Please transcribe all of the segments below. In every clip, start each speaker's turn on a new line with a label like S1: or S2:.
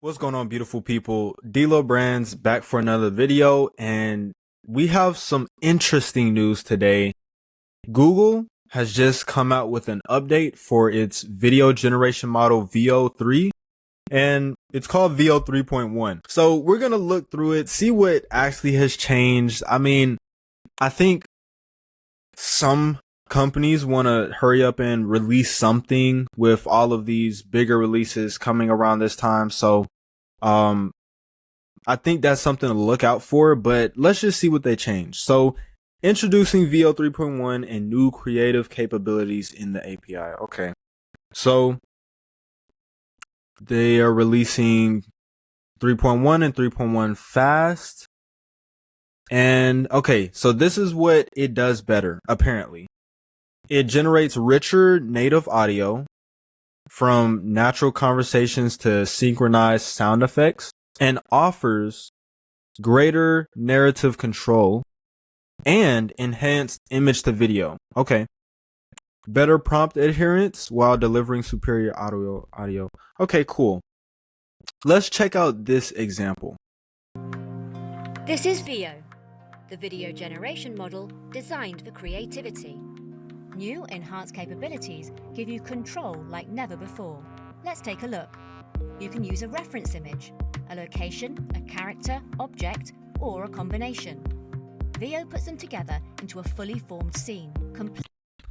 S1: What's going on, beautiful people? D-Lo Brands back for another video, and we have some interesting news today. Google has just come out with an update for its video generation model Veo 3, and it's called Veo 3.1. So we're gonna look through it, see what actually has changed. I mean, I think some companies want to hurry up and release something with all of these bigger releases coming around this time. So I think that's something to look out for, but let's just see what they changed. So introducing Veo 3.1 and new creative capabilities in the API. Okay. So they are releasing 3.1 and 3.1 fast. And okay, so this is what it does better, apparently. It generates richer native audio from natural conversations to synchronized sound effects and offers greater narrative control and enhanced image to video. Okay. Better prompt adherence while delivering superior audio. Okay, cool. Let's check out this example.
S2: This is Veo, the video generation model designed for creativity. New enhanced capabilities give you control like never before. Let's take a look. You can use a reference image, a location, a character, object, or a combination. Veo puts them together into a fully formed scene.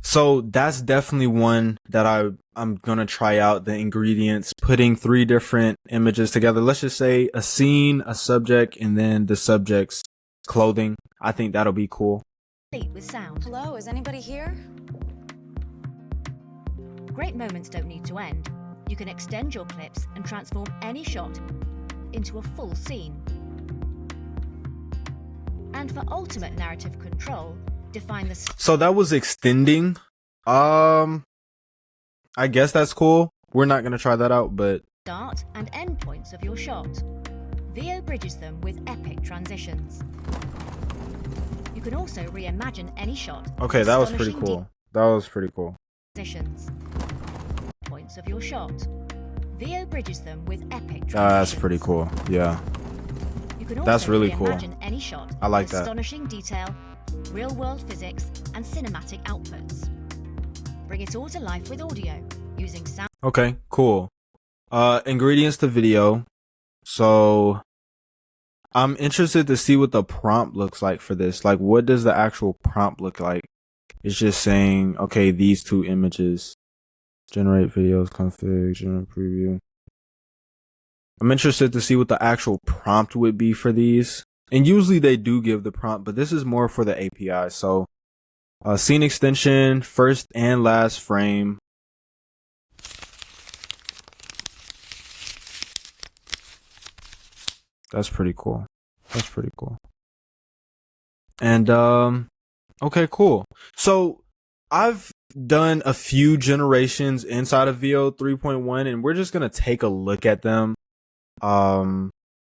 S1: So that's definitely one that I'm gonna try out, the ingredients, putting 3 different images together. Let's just say a scene, a subject, and then the subject's clothing. I think that'll be cool.
S2: With sound.
S3: Hello, is anybody here?
S2: Great moments don't need to end. You can extend your clips and transform any shot into a full scene. And for ultimate narrative control, define the...
S1: So that was extending. I guess that's cool. We're not gonna try that out, but...
S2: start and end points of your shot. Veo bridges them with epic transitions. You can also reimagine any shot.
S1: Okay, that was pretty cool. That was pretty cool.
S2: Transitions. Points of your shot. Veo bridges them with epic transitions.
S1: That's pretty cool. Yeah.
S2: You can also
S1: that's really cool.
S2: Reimagine any shot.
S1: I like
S2: with
S1: that.
S2: Astonishing detail, real-world physics, and cinematic outputs. Bring it all to life with audio using sound.
S1: Okay, cool. Ingredients to video. So I'm interested to see what the prompt looks like for this. Like, what does the actual prompt look like? It's just saying, okay, these 2 images. Generate videos, config, generate preview. I'm interested to see what the actual prompt would be for these. And usually they do give the prompt, but this is more for the API. So, scene extension, first and last frame. That's pretty cool. That's pretty cool. And, okay, cool. So I've done a few generations inside of Veo 3.1, and we're just going to take a look at them.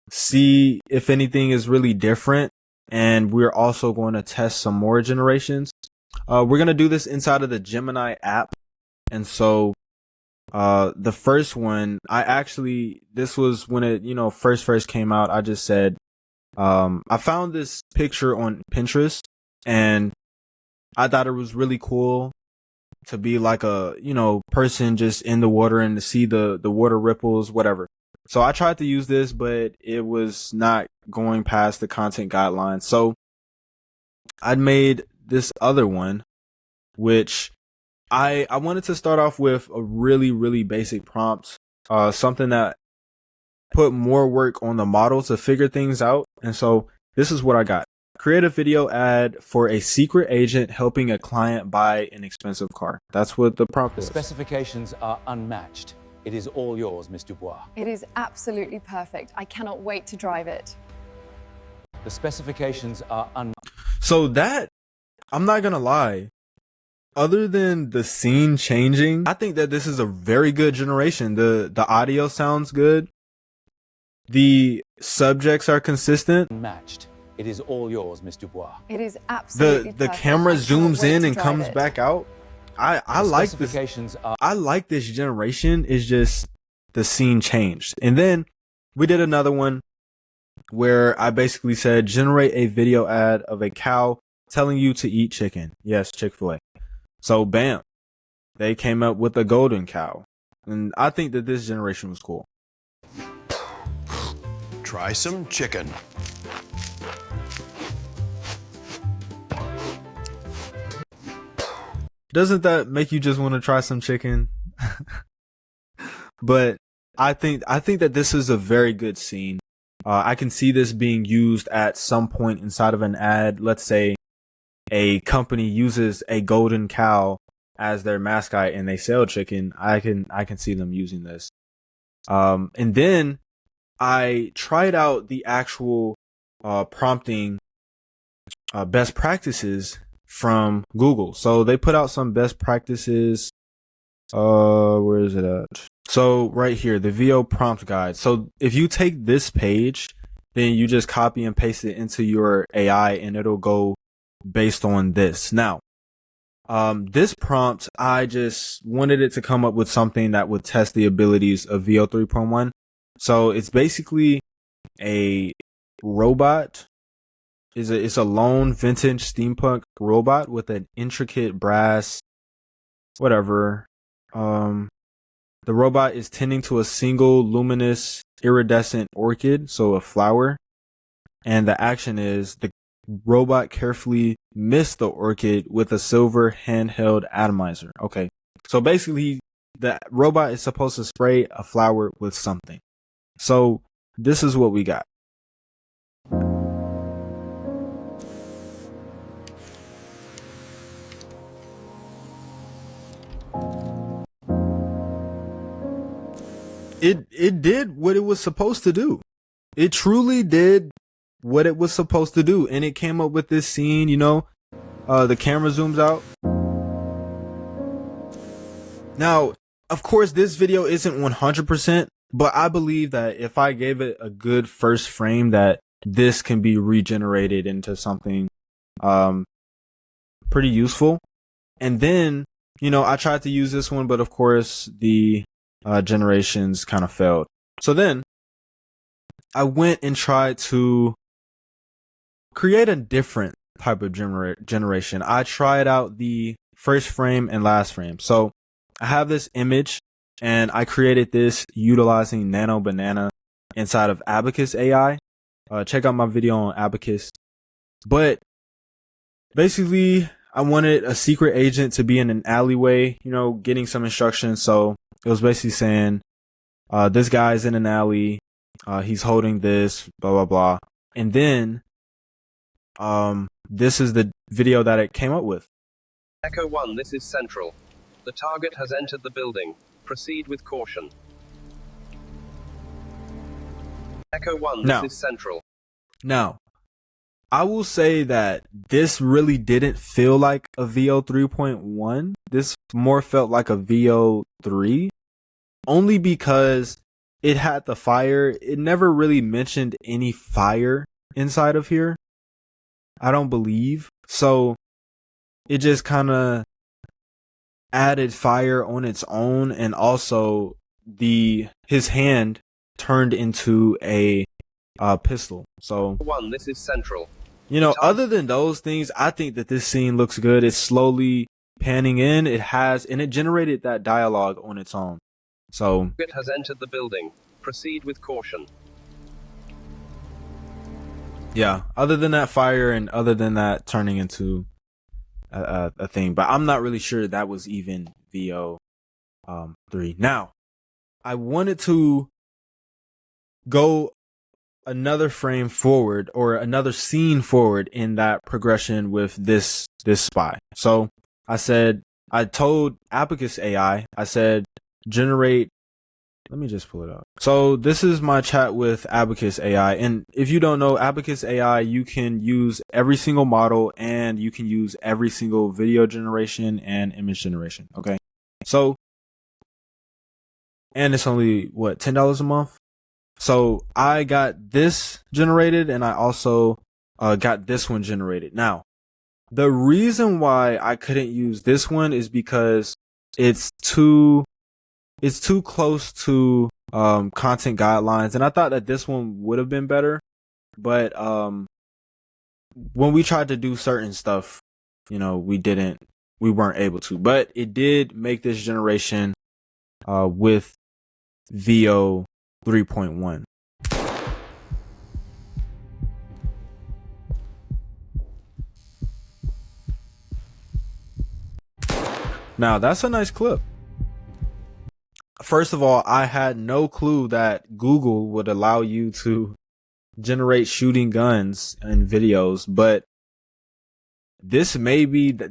S1: See if anything is really different. And we're also going to test some more generations. We're going to do this inside of the Gemini app. And so, the first one, this was when it, first came out. I just said, I found this picture on Pinterest and I thought it was really cool to be like a, person just in the water and to see the water ripples, whatever. So I tried to use this, but it was not going past the content guidelines. So I made this other one, which I wanted to start off with a really, really basic prompt, something that put more work on the model to figure things out. And so this is what I got. Create a video ad for a secret agent helping a client buy an expensive car. That's what the prompt was.
S4: The specifications are unmatched. It is all yours, Miss Dubois.
S3: It is absolutely perfect. I cannot wait to drive it.
S4: The specifications are
S1: So that, I'm not gonna lie, other than the scene changing, I think that this is a very good generation. The audio sounds good. The subjects are consistent.
S4: unmatched. It is all yours, Miss Dubois.
S3: It is absolutely
S1: The
S3: perfect.
S1: camera
S3: I cannot
S1: zooms
S3: wait
S1: in
S3: to
S1: and
S3: drive
S1: comes
S3: it.
S1: back out. I like this.
S4: Specifications are
S1: I like this generation. Is just the scene changed. And then we did another one where I basically said, generate a video ad of a cow telling you to eat chicken. Yes, Chick-fil-A. So bam, they came up with a golden cow. And I think that this generation was cool.
S5: Try some chicken.
S1: Doesn't that make you just want to try some chicken? But I think that this is a very good scene. I can see this being used at some point inside of an ad. Let's say a company uses a golden cow as their mascot and they sell chicken. I can see them using this. And then I tried out the actual prompting best practices from Google. So they put out some best practices. Where is it at? So right here, the Veo prompt guide. So if you take this page, then you just copy and paste it into your AI and it'll go based on this. Now, this prompt, I just wanted it to come up with something that would test the abilities of Veo 3.1. So it's basically a robot. It's a lone vintage steampunk robot with an intricate brass, whatever. The robot is tending to a single luminous iridescent orchid, so a flower. And the action is the robot carefully mist the orchid with a silver handheld atomizer. Okay. So basically the robot is supposed to spray a flower with something. So this is what we got. It did what it was supposed to do. It truly did what it was supposed to do. And it came up with this scene, you know, the camera zooms out. Now, of course, this video isn't 100%, but I believe that if I gave it a good first frame, that this can be regenerated into something pretty useful. And then, you know, I tried to use this one, but of course the generations kind of failed. So then I went and tried to create a different type of generation. I tried out the first frame and last frame. So I have this image and I created this utilizing Nano Banana inside of Abacus AI. Check out my video on Abacus. But basically, I wanted a secret agent to be in an alleyway, you know, getting some instructions. So it was basically saying, this guy's in an alley, he's holding this, blah, blah, blah. And then, this is the video that it came up with.
S6: Echo 1, this is Central. The target has entered the building. Proceed with caution. Echo 1, this is Central.
S1: Now, I will say that this really didn't feel like a Veo 3.1. This more felt like a Veo 3. Only because it had the fire. It never really mentioned any fire inside of here, I don't believe. So it just kind of added fire on its own, and also his hand turned into a pistol. So
S6: 1, this is Central.
S1: You know, other than those things, I think that this scene looks good. It's slowly panning in. It generated that dialogue on its own. So
S6: It has entered the building. Proceed with caution.
S1: Yeah, other than that fire and other than that turning into a thing, but I'm not really sure that was even Veo 3. Now, I wanted to go another frame forward or another scene forward in that progression with this spy. So I told Abacus AI, I said, generate, let me just pull it up. So this is my chat with Abacus AI. And if you don't know Abacus AI, you can use every single model and you can use every single video generation and image generation. Okay. So, and it's only what, $10 a month? So I got this generated and I also got this one generated. Now, the reason why I couldn't use this one is because it's too close to content guidelines, and I thought that this one would have been better, but when we tried to do certain stuff, we weren't able to, but it did make this generation with Veo 3.1. Now that's a nice clip. First of all, I had no clue that Google would allow you to generate shooting guns in videos, but this may be a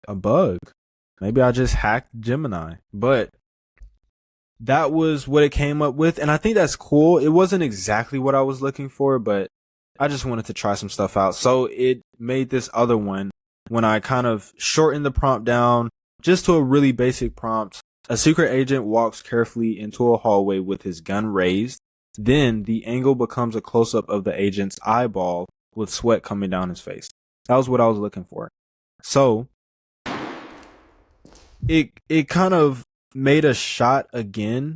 S1: bug. Maybe I just hacked Gemini, but that was what it came up with, and I think that's cool. It wasn't exactly what I was looking for, but I just wanted to try some stuff out. So it made this other one when I kind of shortened the prompt down just to a really basic prompt. A secret agent walks carefully into a hallway with his gun raised. Then the angle becomes a close-up of the agent's eyeball with sweat coming down his face. That was what I was looking for. So it kind of made a shot again.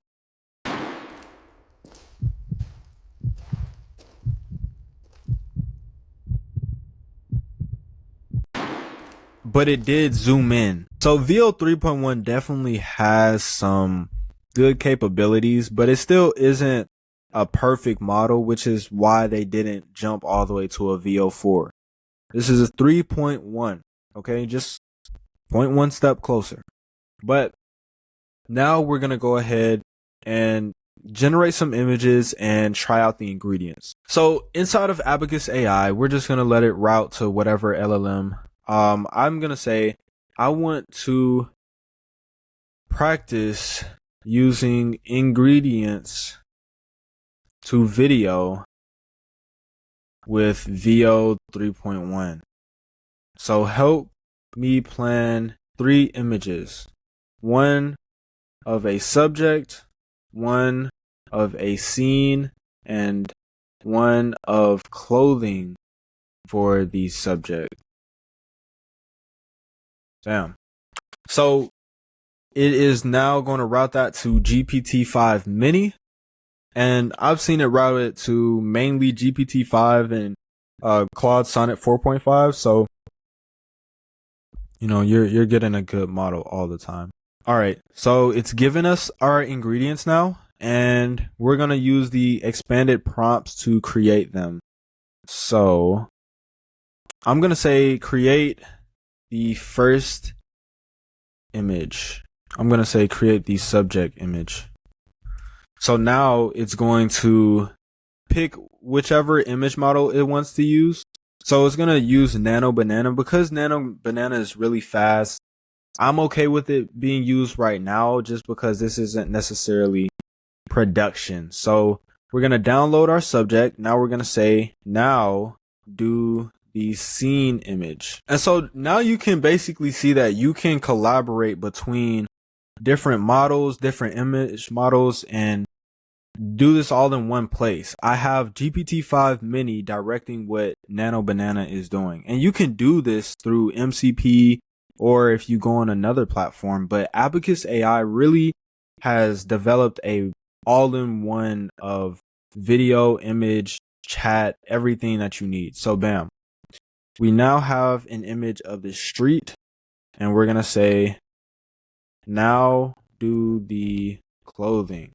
S1: But it did zoom in. So Veo 3.1 definitely has some good capabilities, but it still isn't a perfect model, which is why they didn't jump all the way to a Veo 4. This is a 3.1, okay? Just 0.1 step closer. But now we're going to go ahead and generate some images and try out the ingredients. So inside of Abacus AI, we're just going to let it route to whatever LLM. I'm going to say I want to practice using ingredients to video with Veo 3.1. So help me plan 3 images. One of a subject, one of a scene, and one of clothing for the subject. Damn. So it is now going to route that to GPT-5 Mini, and I've seen it routed to mainly GPT-5 and Claude Sonnet 4.5. So you're getting a good model all the time. All right, so it's given us our ingredients now, and we're gonna use the expanded prompts to create them. So I'm gonna say create the first image. I'm going to say create the subject image. So now it's going to pick whichever image model it wants to use. So it's going to use Nano Banana because Nano Banana is really fast. I'm okay with it being used right now just because this isn't necessarily production. So we're going to download our subject. Now we're going to say, now do the scene image. And so now you can basically see that you can collaborate between different models, different image models, and do this all in one place. I have GPT-5 Mini directing what Nano Banana is doing. And you can do this through MCP or if you go on another platform, but Abacus AI really has developed a all-in-one of video, image, chat, everything that you need. So bam. We now have an image of the street, and we're going to say, now do the clothing.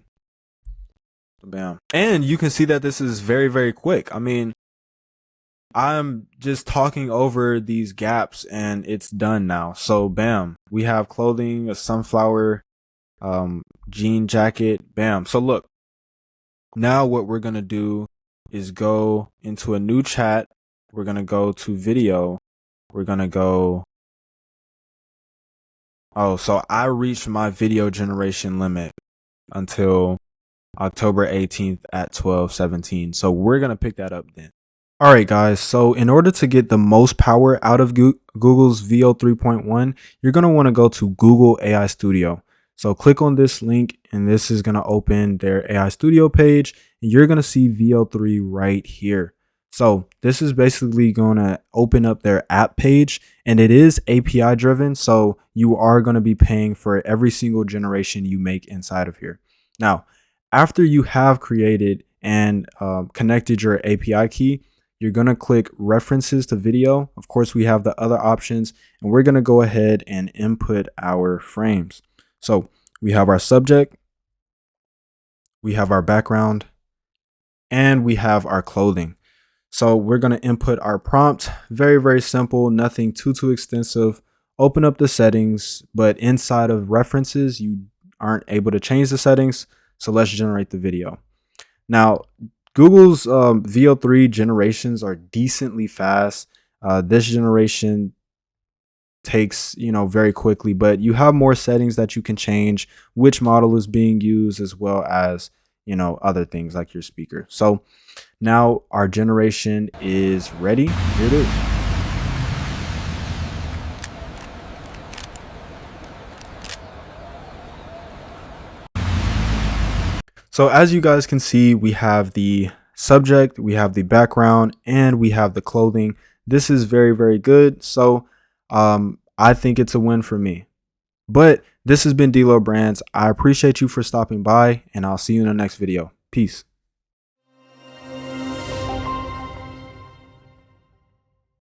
S1: Bam. And you can see that this is very, very quick. I mean, I'm just talking over these gaps and it's done now. So bam, we have clothing, a sunflower, jean jacket, bam. So look, now what we're going to do is go into a new chat. We're going to go to video. We're going to go. Oh, so I reached my video generation limit until October 18th at 12:17. So we're going to pick that up then. All right, guys. So in order to get the most power out of Google's Veo 3.1, you're going to want to go to Google AI Studio. So click on this link and this is going to open their AI Studio page. And you're going to see Veo 3 right here. So this is basically going to open up their app page, and it is API driven. So you are going to be paying for every single generation you make inside of here. Now, after you have created and connected your API key, you're going to click references to video. Of course, we have the other options, and we're going to go ahead and input our frames. So we have our subject, we have our background, and we have our clothing. So we're going to input our prompt. Very, very simple, nothing too extensive. Open up the settings, but inside of references, you aren't able to change the settings. So let's generate the video. Now, Google's Veo 3 generations are decently fast. This generation takes, very quickly, but you have more settings that you can change, which model is being used, as well as, other things like your speaker. So now our generation is ready. Here it is. So as you guys can see, we have the subject, we have the background, and we have the clothing. This is very, very good. So I think it's a win for me. But this has been D-Lo Brands. I appreciate you for stopping by, and I'll see you in the next video. Peace.